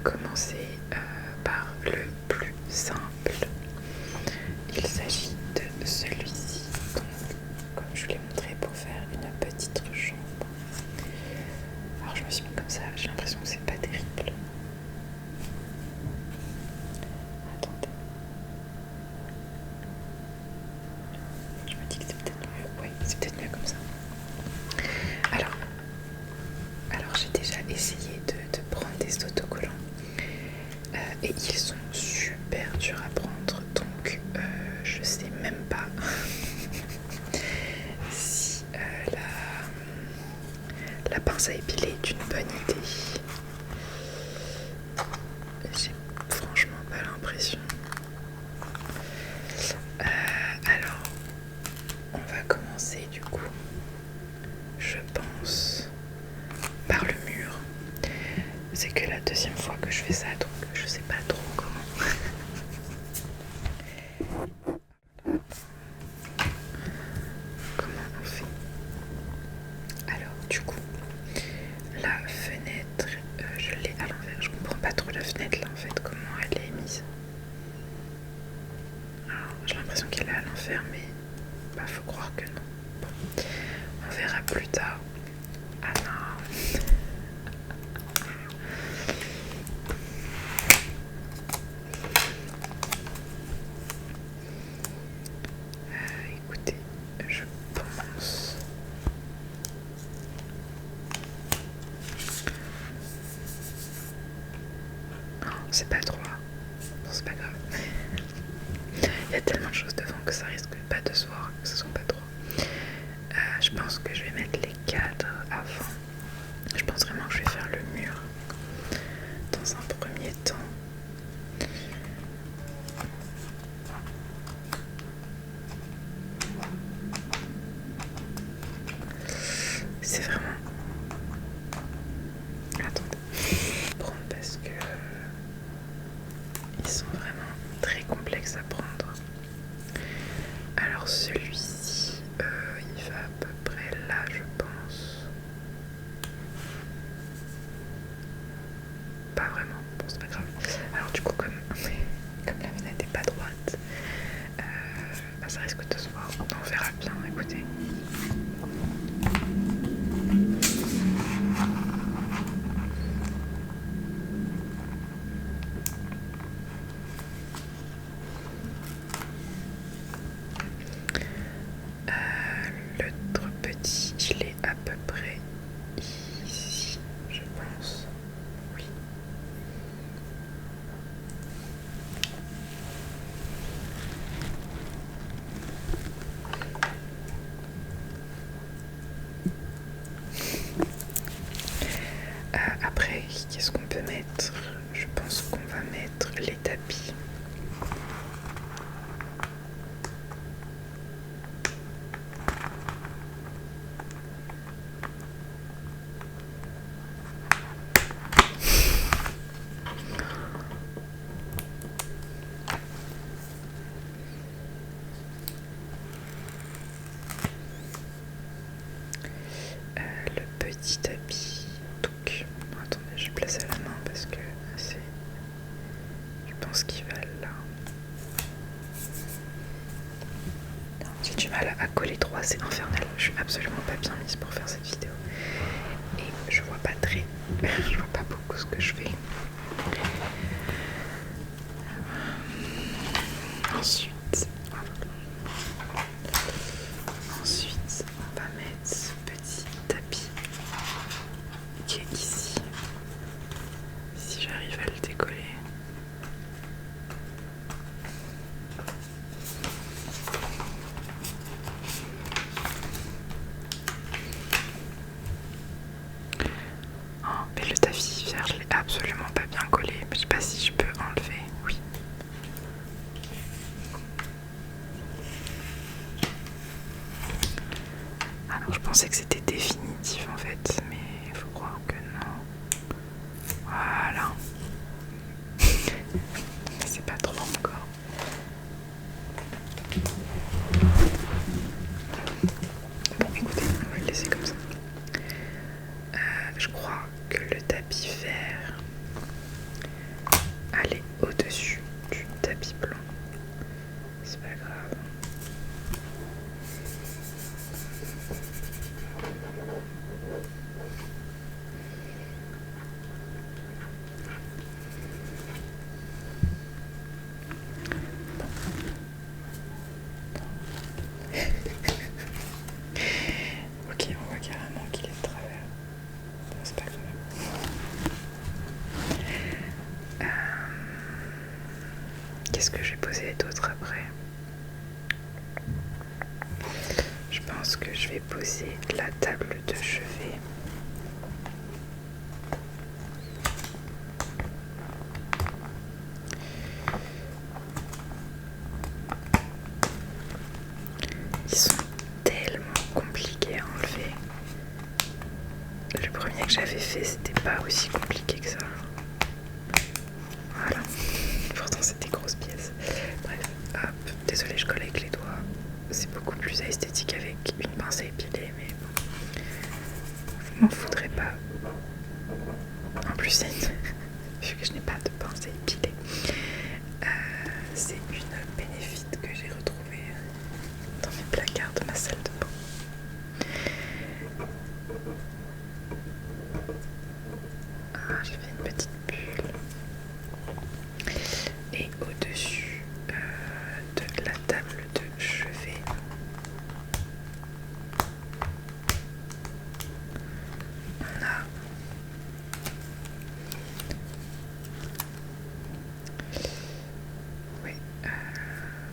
commencer par le plus simple. Il s'agit de celui-ci, donc comme je vous l'ai montré, pour faire une petite chambre. Alors je me suis mis comme ça, j'ai l'impression que c'est pas terrible. Attendez. Je me dis que c'est peut-être mieux. Ouais, c'est peut-être mieux comme ça. Alors j'ai déjà essayé de prendre des autocollants et ils sont super durs à prendre, donc je sais même pas si la pince à épiler est une bonne idée. J'ai franchement pas l'impression. Alors on va commencer du coup, je pense, par le mur. C'est que la deuxième fois que je fais ça, donc je sais pas trop comment. Comment on fait? Alors du coup, la fenêtre, je l'ai à l'envers. Je comprends pas trop la fenêtre là en fait, comment elle est mise. Alors j'ai l'impression qu'elle est à l'envers, mais bah faut croire que non. Bon, on verra plus tard. Ah non. Écoutez, je pense. Oh, c'est pas droit. Bon, c'est pas grave. Il y a tellement de choses devant que ça risque pas de se voir, que ce soit pas droit. Je pense que je vais mettre les cadres avant. Je pense vraiment que je vais faire le mur dans un premier temps. C'est vraiment... Attendez. Prendre parce que ils sont vraiment très complexes à prendre. Alors celui-ci, il va à peu près là, je pense. Pas vraiment, bon c'est pas grave. Alors du coup comme la fenêtre n'est pas droite, bah, ça risque de se voir. On verra bien, écoutez. L'autre petit, il est à peu près ici, je pense. Oui. Après, qu'est-ce qu'on peut mettre? Je pense qu'on va mettre les tapis. Le petit tapis. Donc, attendez, je vais le placer à la main parce que c'est... Je pense qu'il va là. J'ai du mal à coller droit, c'est infernal. Je suis absolument pas bien mise pour faire cette vidéo. Et je vois pas très... je vois pas beaucoup ce que je fais. Ensuite, on va mettre ce petit tapis qui est ici. Si j'arrive à le décoller. Oh, mais le tapis vert, je l'ai absolument pas bien collé. Je sais pas si je peux enlever. Oui. Alors je pensais que c'était définitif en fait, mais il faut croire que non. Voilà. Mais c'est pas trop encore. Bon écoutez, on va le laisser comme ça. Je crois que le tapis vert, la table de chevet. Ils sont tellement compliqués à enlever. Le premier que j'avais fait, c'était pas aussi compliqué que ça. Voilà. Pourtant, c'est des grosses pièces. Bref, hop. Désolée, je colle avec les doigts. C'est beaucoup plus esthétique avec une pince à épiler, mais bon. Je m'en foudrais pas. En plus, vu que je n'ai pas de pince à épiler, c'est une bénéfice que j'ai retrouvée dans mes placards de ma salle de bain. Ah, j'ai fait une petite bulle. Et au-dessus de la table de chevet, on a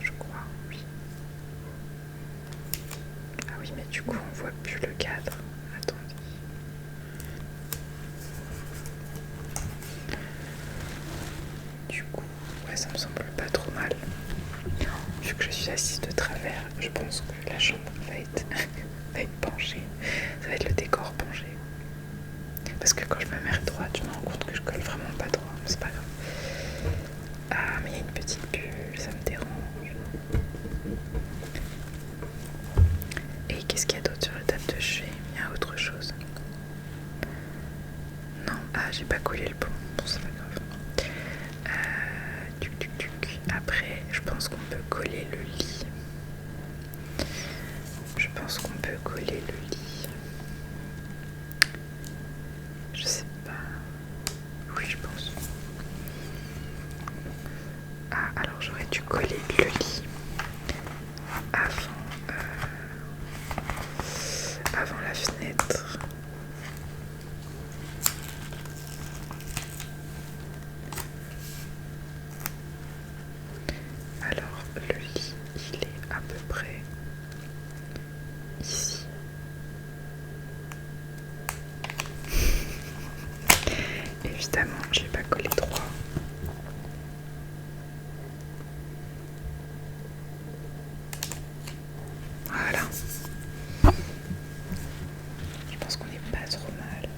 je crois, oui. Ah oui, mais du coup, on voit plus le cadre. Attendez. Du coup, ouais, ça me semble pas trop mal. Vu que je suis assise de travers, je pense que la chambre va être penchée. Ça va être le décor penché. Parce que quand je me mets droite, je me rends compte que je colle vraiment pas droit. Mais c'est pas grave. Ah, mais il y a une petite bulle, ça me dérange. Et qu'est-ce qu'il y a d'autre sur la table de chevet? Il y a autre chose. Non, ah, j'ai pas collé le pont. Bon, c'est pas grave. Après, je pense qu'on peut coller le lit. Je pense qu'on peut coller le lit. Je sais pas. Oui, je pense. Ah, alors j'aurais dû coller le lit avant la fenêtre. Alors, le lit, il est à peu près ici. Évidemment, je n'ai pas collé droit. Voilà. Je pense qu'on n'est pas trop mal.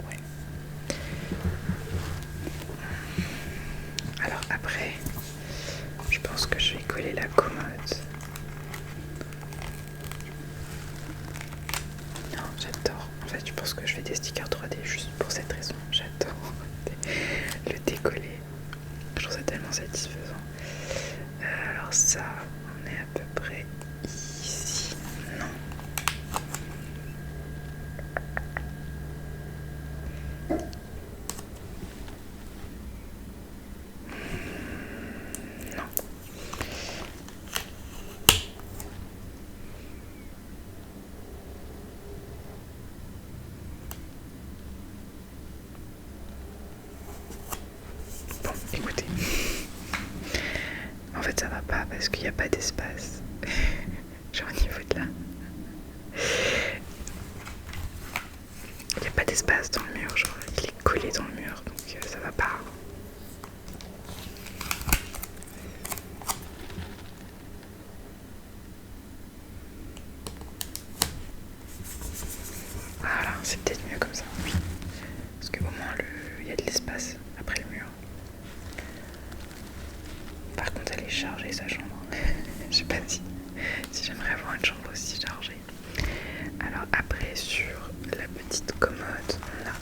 Ouais. Alors après, je pense que je vais coller la commode. Non, j'adore. En fait, je pense que je fais des stickers 3D juste pour cette raison. J'adore le décoller. Je trouve ça tellement satisfaisant. Alors ça, on est à peu près ici. Non. Non. Bon, écoutez. En fait, ça va pas parce qu'il n'y a pas d'espace. Genre au niveau de là. Il n'y a pas d'espace dans le mur, genre il est collé dans le mur, donc ça va pas. Voilà, c'est peut-être mieux comme ça, oui. Parce qu'au moins il y a de l'espace après le mur. Par contre, elle est chargée sa chambre. Je sais pas si j'aimerais avoir une chambre aussi chargée. Alors après, sur la petite commode, on a...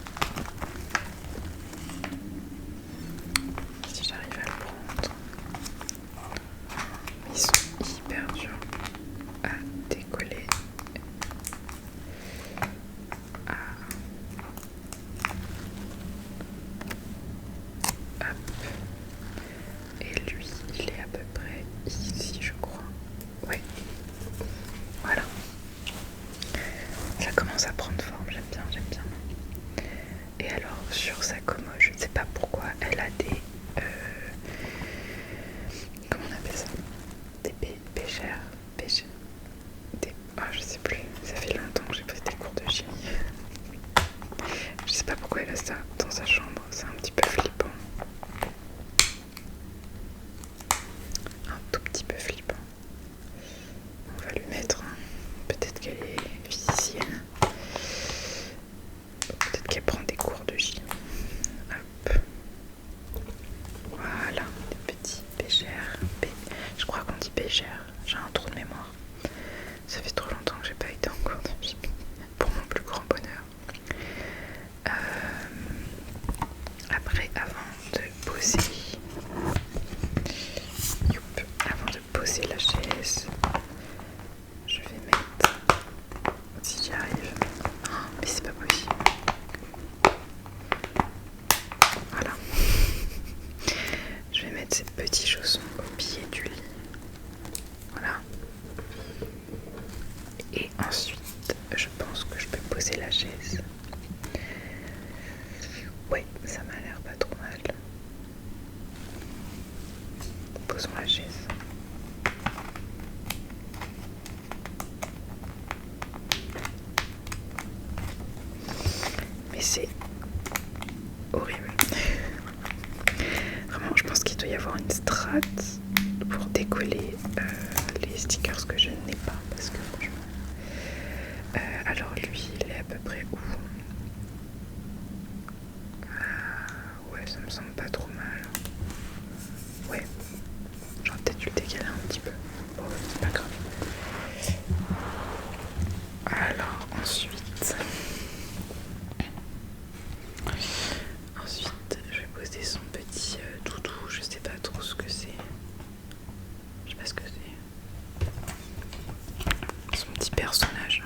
Si j'arrive à le prendre. Ils sont hyper durs à décoller. Ah. Hop. Et lui, il est à peu près ici, je crois. Ouais. Voilà. Ça commence à prendre forme, j'aime bien, j'aime bien. Et alors, sur sa commode, je ne sais pas pourquoi, elle a des... comment on appelle ça? Des pêchères. qu'elle est physicienne. Peut-être qu'elle prend des cours de gym. Hop. Voilà, des petits bégères. Je crois qu'on dit bégères. J'ai un trou de mémoire. Ça fait trop longtemps que j'ai pas été en cours de gym. Pour mon plus grand bonheur. Après, avant de poser la chaise, je vais mettre, si j'y arrive, mais c'est pas possible. Voilà. Je vais mettre ces petits chaussons au pied du lit. Voilà. Et ensuite, je pense que je peux poser la chaise. Ouais, ça m'a l'air pas trop mal. Posons la chaise. Mais c'est horrible. Vraiment, je pense qu'il doit y avoir une strate pour décoller les stickers que je n'ai pas. Parce que franchement... alors lui, il est à peu près où? Ouais, ça me semble pas trop mal. Ouais, j'aurais peut-être dû le décaler un petit peu. Bon, c'est pas grave. Alors, ensuite, je vais poser son petit doudou. Je sais pas trop ce que c'est. Je sais pas ce que c'est. Son petit personnage.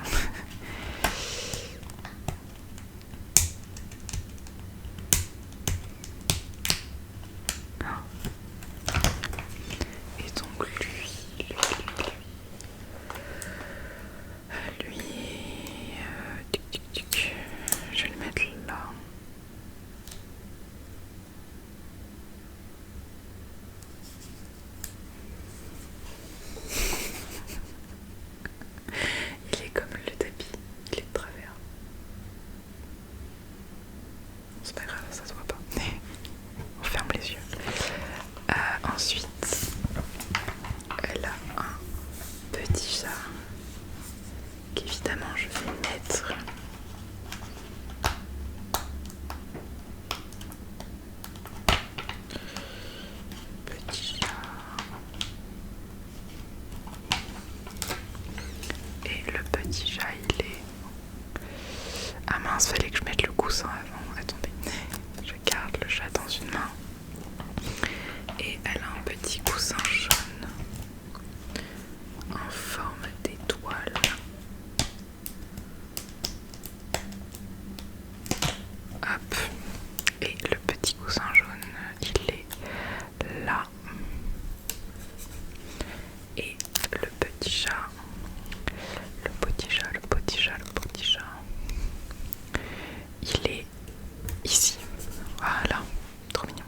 Et donc lui, je vais le mettre là. Il est comme le tapis, il est de travers. C'est pas grave, ça se voit pas. On ferme les yeux. Ensuite, elle a un petit chat qu'évidemment je vais mettre petit chat. Et le petit chat, il est... Ah mince, fallait que je mette le coussin avant. Attendez, je garde le chat dans une main. Et elle a un petit coussin jaune en forme d'étoile. Hop. Et le petit coussin jaune, il est là. Et le petit chat, il est ici. Voilà, trop mignon.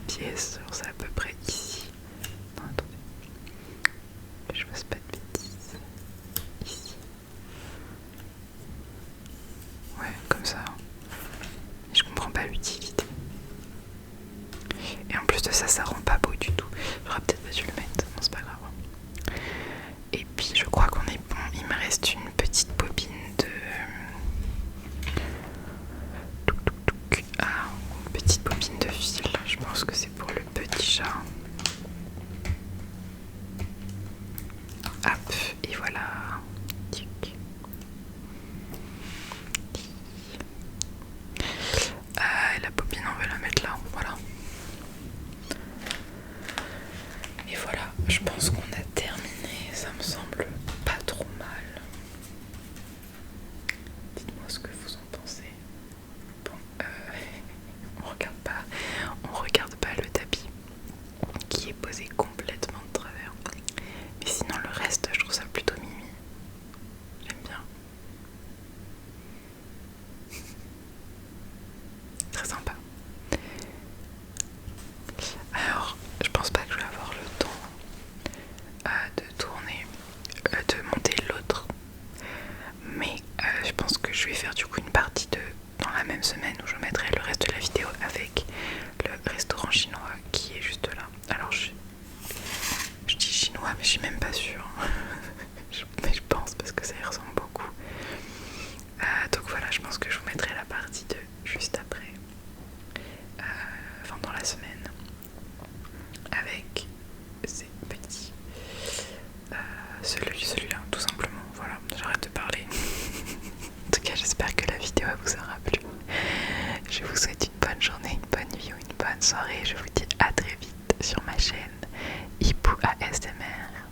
pièce, c'est à peu près ici. Non, attendez, que je fasse pas de bêtises. Ici. Ouais, comme ça. Et je comprends pas l'utilité. Et en plus de ça, ça rend pas beau du tout. J'aurais peut-être pas dû le mettre, non c'est pas grave. Et puis je crois qu'on est bon. Il me reste une petite bobine de... Ah, une petite bobine de fil. Je pense que c'est pour le petit chat. Hop, et voilà. Tic. La bobine, on va la mettre là. Voilà. Et voilà, je pense qu'on a terminé. Ça me semble pas trop mal. Dites-moi ce que vous en pensez. Bon, on regarde pas le tapis qui est posé complètement de travers. Mais sinon le reste, je trouve ça plutôt mimi. J'aime bien. Très sympa. Alors, je pense pas que je vais avoir le temps de tourner, de monter l'autre. Mais je pense que je vais faire du coup une partie dans la même semaine où je mettrai le reste de la vidéo avec le restaurant chinois qui est juste là. Alors je dis chinois mais je suis même pas sûre. Mais je pense parce que ça y ressemble beaucoup. Donc voilà, je pense que je vous mettrai la partie 2 juste après. Enfin dans la semaine. Avec ces petits. Celui-là, tout simplement. Voilà, j'arrête de parler. En tout cas, j'espère que la vidéo vous aura plu. Je vous souhaite une bonne journée, une bonne nuit ou une bonne soirée. Je vous dis à très vite sur ma chaîne Hippo ASMR.